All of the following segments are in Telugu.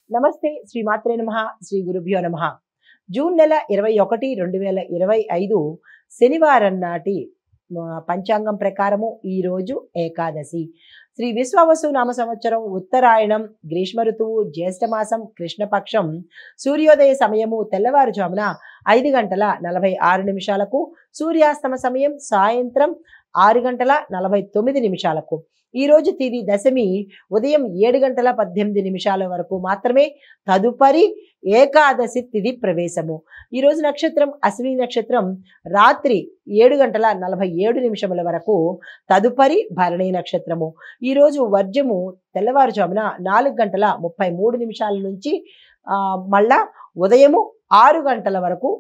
నమస్తే శ్రీ మాత్రే నమః శ్రీ గురుభ్యో నమః. జూన్ నెల 21, 2025 శనివారం నాటి పంచాంగం ప్రకారము ఈరోజు ఏకాదశి. శ్రీ విశ్వావసు నామ సంవత్సరం ఉత్తరాయణం, గ్రీష్మ ఋతువు, జ్యేష్ఠమాసం, కృష్ణపక్షం. సూర్యోదయ సమయము తెల్లవారుజామున 5 గంటల 46 నిమిషాలకు, సూర్యాస్తమ సమయం సాయంత్రం 6 గంటల 49 నిమిషాలకు. ఈ రోజు తిథి దశమి ఉదయం 7 గంటల 18 నిమిషాల వరకు మాత్రమే. తదుపరి ఏకాదశి తిథి ప్రవేశము. ఈ రోజు నక్షత్రం అశ్విని నక్షత్రం రాత్రి 7 గంటల 47 నిమిషముల వరకు. తదుపరి భరణి నక్షత్రము. ఈ రోజు వర్జము తెల్లవారుజామున 4 గంటల 33 నిమిషాల నుంచి మళ్ళా ఉదయము 6 గంటల వరకు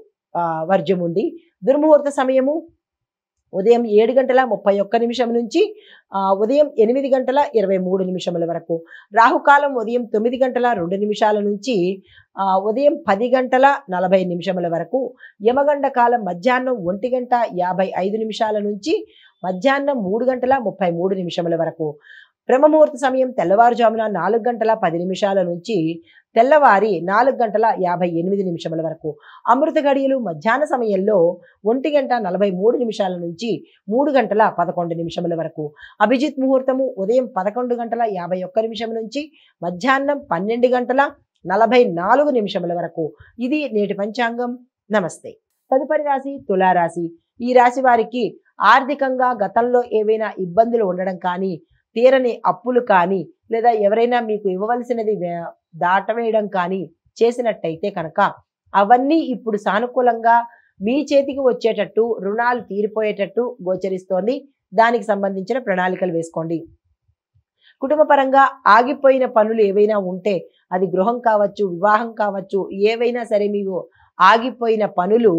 వర్జం ఉంది. దుర్ముహూర్త సమయము ఉదయం 7 గంటల 31 నిమిషం నుంచి ఉదయం 8 గంటల 23 నిమిషముల వరకు. రాహుకాలం ఉదయం 9 గంటల 2 నిమిషాల నుంచి ఉదయం 10 గంటల 40 నిమిషముల వరకు. యమగండ కాలం మధ్యాహ్నం 1 గంట 55 నిమిషాల నుంచి మధ్యాహ్నం 3 గంటల 33 నిమిషముల వరకు. బ్రహ్మముహూర్త సమయం తెల్లవారుజామున 4 గంటల 10 నిమిషాల నుంచి తెల్లవారి 4 గంటల 58 నిమిషముల వరకు. అమృత గడియలు మధ్యాహ్న సమయంలో 1 గంట 43 నిమిషాల నుంచి 3 గంటల 11 నిమిషముల వరకు. అభిజిత్ ముహూర్తము ఉదయం 11 గంటల 51 నిమిషం నుంచి మధ్యాహ్నం 12 గంటల 44 నిమిషముల వరకు. ఇది నేటి పంచాంగం. నమస్తే. తదుపరి రాశి తులారాశి. ఈ రాశి వారికి ఆర్థికంగా గతంలో ఏవైనా ఇబ్బందులు ఉండడం కానీ, తీరని అప్పులు కానీ, లేదా ఎవరైనా మీకు ఇవ్వవలసినది దాటవేయడం కానీ చేసినట్టయితే కనుక అవన్నీ ఇప్పుడు సానుకూలంగా మీ చేతికి వచ్చేటట్టు, రుణాలు తీరిపోయేటట్టు గోచరిస్తోంది. దానికి సంబంధించిన ప్రణాళికలు వేసుకోండి. కుటుంబపరంగా ఆగిపోయిన పనులు ఏవైనా ఉంటే, అది గృహం కావచ్చు, వివాహం కావచ్చు, ఏవైనా సరే మీకు ఆగిపోయిన పనులు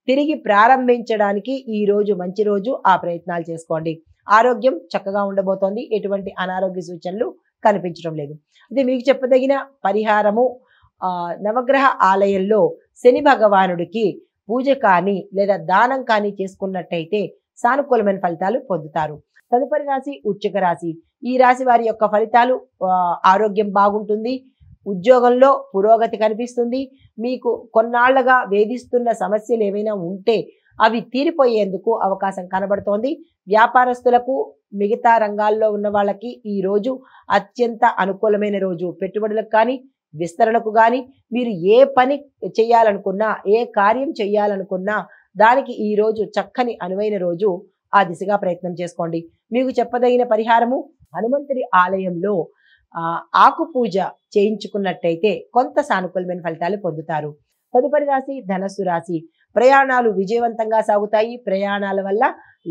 తిరిగి ప్రారంభించడానికి ఈ రోజు మంచి రోజు. ఆ ప్రయత్నాలు చేసుకోండి. ఆరోగ్యం చక్కగా ఉండబోతోంది. ఎటువంటి అనారోగ్య సూచనలు కనిపించడం లేదు. ఇది మీకు చెప్పదగిన పరిహారము. నవగ్రహ ఆలయంలో శని భగవానుడికి పూజ కానీ లేదా దానం కానీ చేసుకున్నట్టయితే సానుకూలమైన ఫలితాలు పొందుతారు. తదుపరి రాశి వృశ్చిక రాశి. ఈ రాశి వారి యొక్క ఫలితాలు ఆరోగ్యం బాగుంటుంది, ఉద్యోగంలో పురోగతి కనిపిస్తుంది. మీకు కొన్నాళ్లుగా వేధిస్తున్న సమస్యలు ఏవైనా ఉంటే అవి తీరిపోయేందుకు అవకాశం కనబడుతోంది. వ్యాపారస్తులకు, మిగతా రంగాల్లో ఉన్న వాళ్ళకి ఈ రోజు అత్యంత అనుకూలమైన రోజు. పెట్టుబడులకు కానీ, విస్తరణకు కానీ, మీరు ఏ పని చేయాలనుకున్నా, ఏ కార్యం చేయాలనుకున్నా దానికి ఈ రోజు చక్కని అనువైన రోజు. ఆ దిశగా ప్రయత్నం చేసుకోండి. మీకు చెప్పదగిన పరిహారము, హనుమంతుడి ఆలయంలో ఆకు పూజ చేయించుకున్నట్టయితే కొంత సానుకూలమైన ఫలితాలు పొందుతారు. తదుపరి రాశి ధనస్సు రాశి. ప్రయాణాలు విజయవంతంగా సాగుతాయి. ప్రయాణాల వల్ల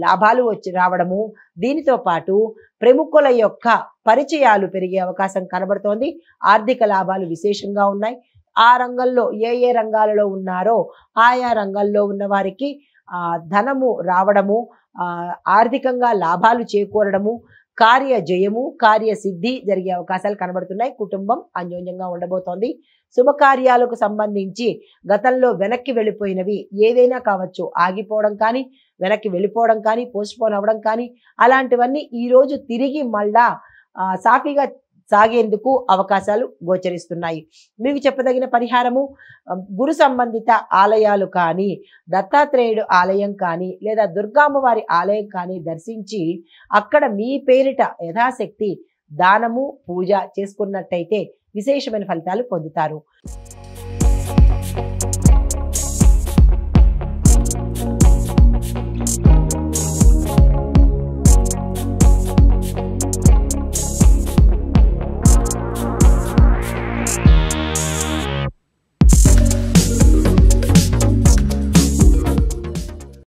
లాభాలు వచ్చి రావడము, దీనితో పాటు ప్రముఖుల యొక్క పరిచయాలు పెరిగే అవకాశం కనబడుతోంది. ఆర్థిక లాభాలు విశేషంగా ఉన్నాయి. ఆ రంగంలో ఏ రంగాలలో ఉన్నారో ఆయా రంగాల్లో ఉన్న వారికి ధనము రావడము, ఆర్థికంగా లాభాలు చేకూరడము, కార్య జయము, కార్యసిద్ధి జరిగే అవకాశాలు కనబడుతున్నాయి. కుటుంబం అన్యోన్యంగా ఉండబోతోంది. శుభకార్యాలకు సంబంధించి గతంలో వెనక్కి వెళ్ళిపోయినవి ఏదైనా కావచ్చు, ఆగిపోవడం కానీ, వెనక్కి వెళ్ళిపోవడం కానీ, పోస్ట్పోన్ అవ్వడం కానీ, అలాంటివన్నీ ఈరోజు తిరిగి మళ్ళా సాఫీగా సాగేందుకు అవకాశాలు గోచరిస్తున్నాయి. మీకు చెప్పదగిన పరిహారము, గురు సంబంధిత ఆలయాలు కానీ, దత్తాత్రేయుడు ఆలయం కానీ, లేదా దుర్గామ్మవారి ఆలయం కానీ దర్శించి అక్కడ మీ పేరిట యథాశక్తి దానము, పూజ చేసుకున్నట్టయితే విశేషమైన ఫలితాలు పొందుతారు.